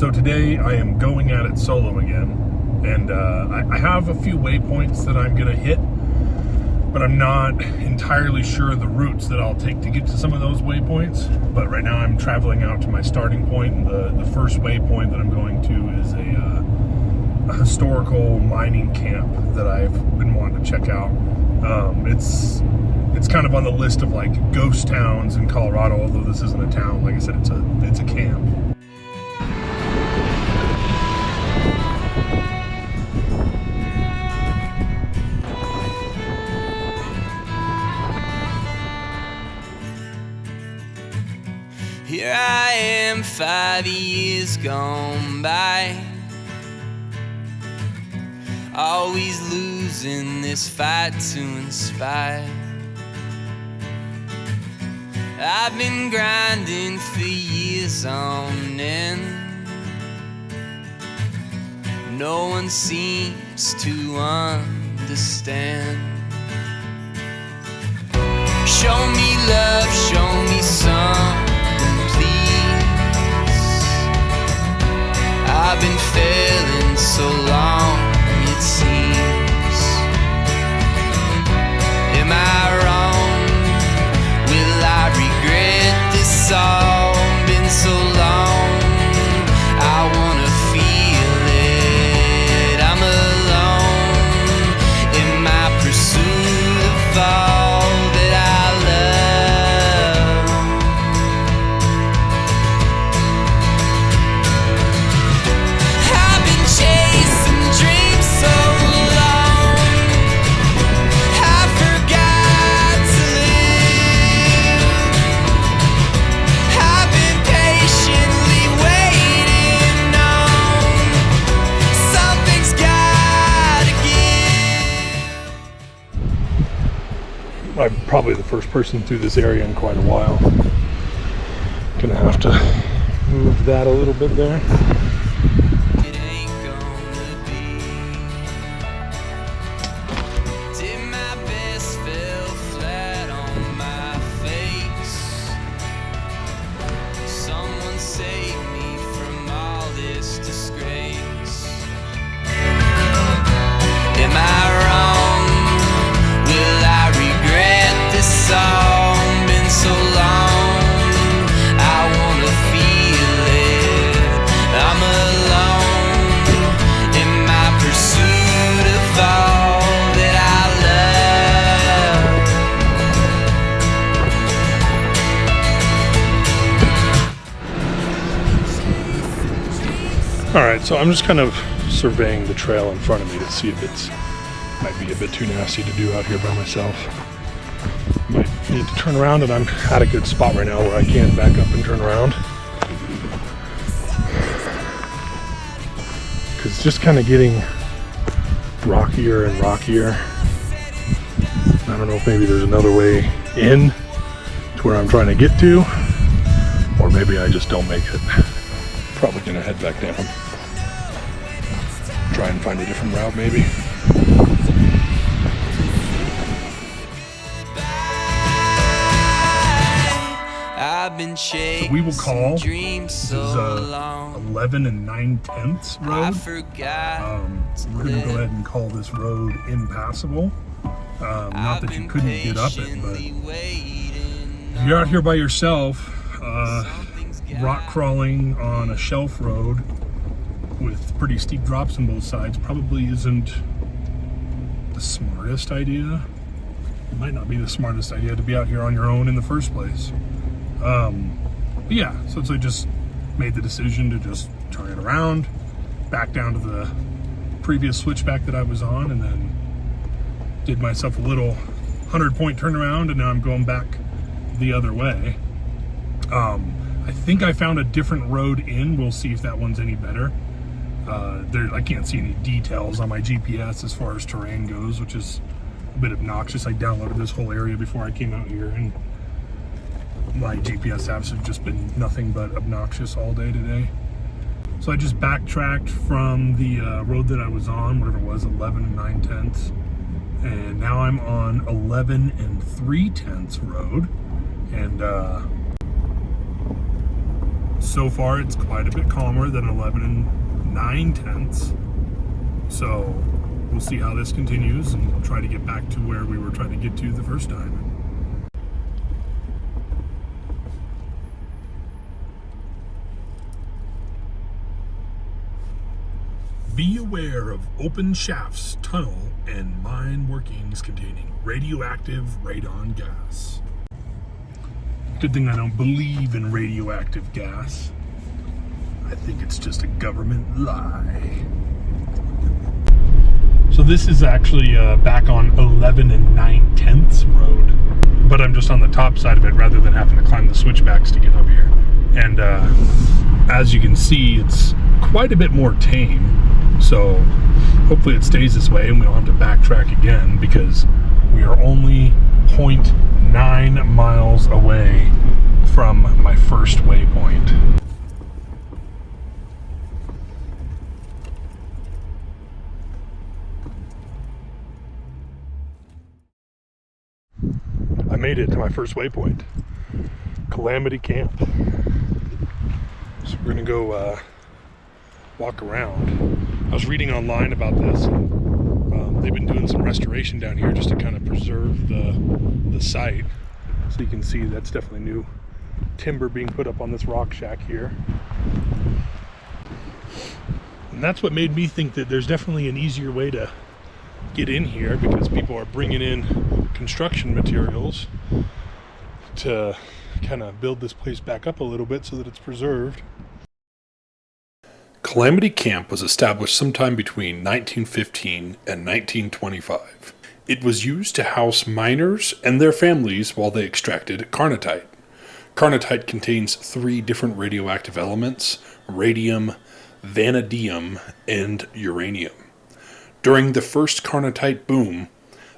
So today I am going at it solo again, and I have a few waypoints that I'm gonna hit, but I'm not entirely sure the routes that I'll take to get to some of those waypoints. But right now I'm traveling out to my starting point, and the first waypoint that I'm going to is a historical mining camp that I've been wanting to check out. It's kind of on the list of like ghost towns in Colorado, although this isn't a town. Like I said, it's a camp. Here I am, 5 years gone by, always losing this fight to inspire. I've been grinding for years on end. No one seems to understand. Show me love, show me something, please. I've been failing so long, it seems. Am I wrong? Will I regret this all? Been so long, I wanna feel it. I'm alone in my pursuit of all that I love. I've been chasing dreams so long, I forgot to live. I've been patiently waiting on something's gotta give. I'm probably the first person through this area in quite a while. Gonna have to move that a little bit there. It ain't gonna be. Did my best, fell flat on my face. Someone save me from all this disgrace. Am I wrong? Will I regret this all? Been so long, I wanna feel it. I'm alone in my pursuit of all that I love. All right, so I'm just kind of surveying the trail in front of me to see if it's might be a bit too nasty to do out here by myself. Might need to turn around, and I'm at a good spot right now where I can back up and turn around. Because it's just kind of getting rockier and rockier. I don't know if maybe there's another way in to where I'm trying to get to, or maybe I just don't make it. Probably gonna head back down. Try and find a different route maybe. I've been chasing We will call dreams this so is long. 11 9/10 I road. forgot. We're gonna go ahead and call this road impassable. Not that you couldn't get up it, but if you're out here by yourself, rock crawling on a shelf road with pretty steep drops on both sides probably isn't the smartest idea. It might not be the smartest idea to be out here on your own in the first place. But yeah, so I just made the decision to just turn it around, back down to the previous switchback that I was on, and then did myself a little 100-point turnaround, and now I'm going back the other way. I think I found a different road in. We'll see if that one's any better. I can't see any details on my GPS as far as terrain goes, which is a bit obnoxious. I downloaded this whole area before I came out here, and my GPS apps have just been nothing but obnoxious all day today. So I just backtracked from the road that I was on, whatever it was, 11 9/10, and now I'm on 11 3/10 road, and So far, it's quite a bit calmer than 11 and 9/10. So we'll see how this continues and try to get back to where we were trying to get to the first time. Be aware of open shafts, tunnel, and mine workings containing radioactive radon gas. Good thing I don't believe in radioactive gas. I think it's just a government lie. So this is actually back on 11 and 9/10 road, but I'm just on the top side of it rather than having to climb the switchbacks to get up here. And as you can see, it's quite a bit more tame. So hopefully it stays this way and we don't have to backtrack again, because we are only 0.9 miles away from my first waypoint. I made it to my first waypoint, Calamity Camp. So we're gonna go walk around. I was reading online about this, and they've been doing some restoration down here just to kind of preserve the site. So you can see that's definitely new timber being put up on this rock shack here. And that's what made me think that there's definitely an easier way to get in here, because people are bringing in construction materials to kind of build this place back up a little bit so that it's preserved. Calamity Camp was established sometime between 1915 and 1925. It was used to house miners and their families while they extracted carnotite. Carnotite contains 3 different radioactive elements: radium, vanadium, and uranium. During the first carnotite boom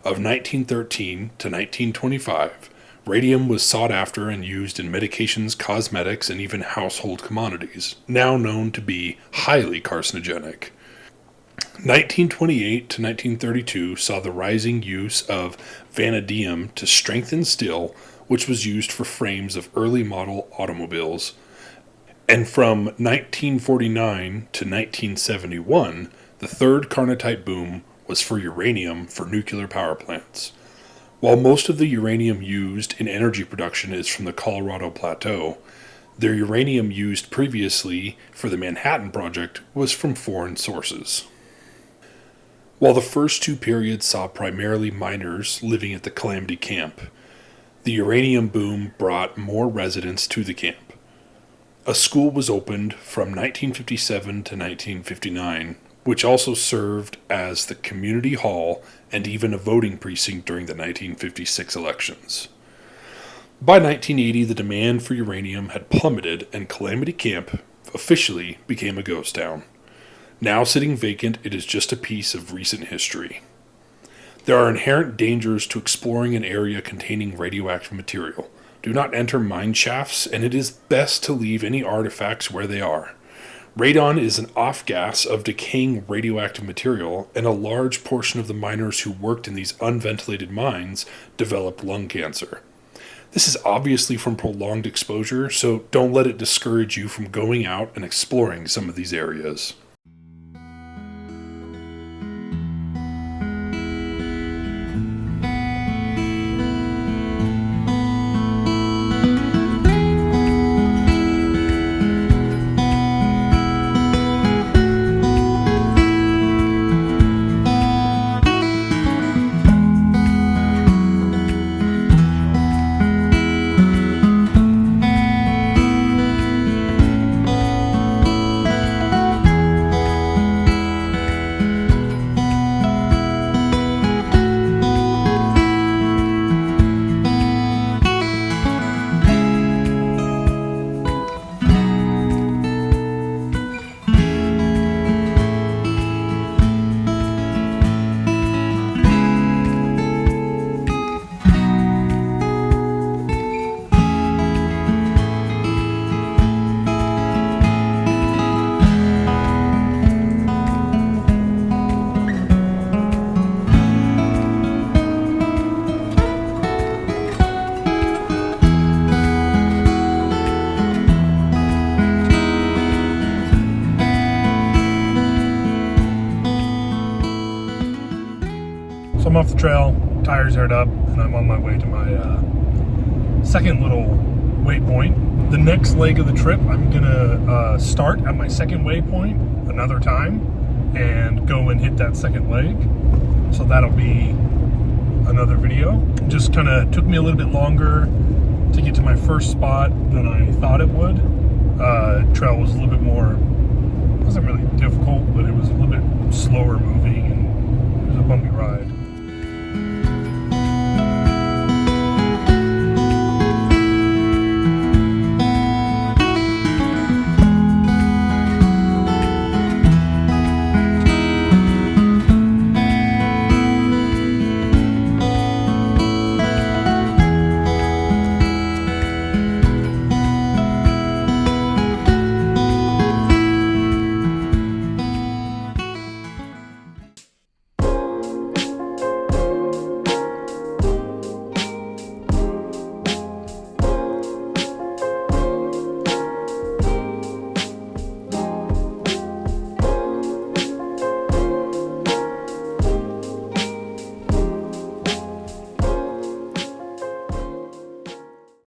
of 1913 to 1925, radium was sought after and used in medications, cosmetics, and even household commodities, now known to be highly carcinogenic. 1928 to 1932 saw the rising use of vanadium to strengthen steel, which was used for frames of early model automobiles. And from 1949 to 1971, the third carnotite boom was for uranium for nuclear power plants. While most of the uranium used in energy production is from the Colorado Plateau, the uranium used previously for the Manhattan Project was from foreign sources. While the first 2 periods saw primarily miners living at the Calamity Camp, the uranium boom brought more residents to the camp. A school was opened from 1957 to 1959, which also served as the community hall and even a voting precinct during the 1956 elections. By 1980, the demand for uranium had plummeted, and Calamity Camp officially became a ghost town. Now sitting vacant, it is just a piece of recent history. There are inherent dangers to exploring an area containing radioactive material. Do not enter mine shafts, and it is best to leave any artifacts where they are. Radon is an off-gas of decaying radioactive material, and a large portion of the miners who worked in these unventilated mines developed lung cancer. This is obviously from prolonged exposure, so don't let it discourage you from going out and exploring some of these areas. I'm off the trail, tires aired up, and I'm on my way to my second little waypoint. The next leg of the trip, I'm gonna start at my second waypoint another time and go and hit that second leg. So that'll be another video. Just kind of took me a little bit longer to get to my first spot than I thought it would. Trail was a little bit more, it wasn't really difficult, but it was a little bit slower moving, and it was a bumpy ride.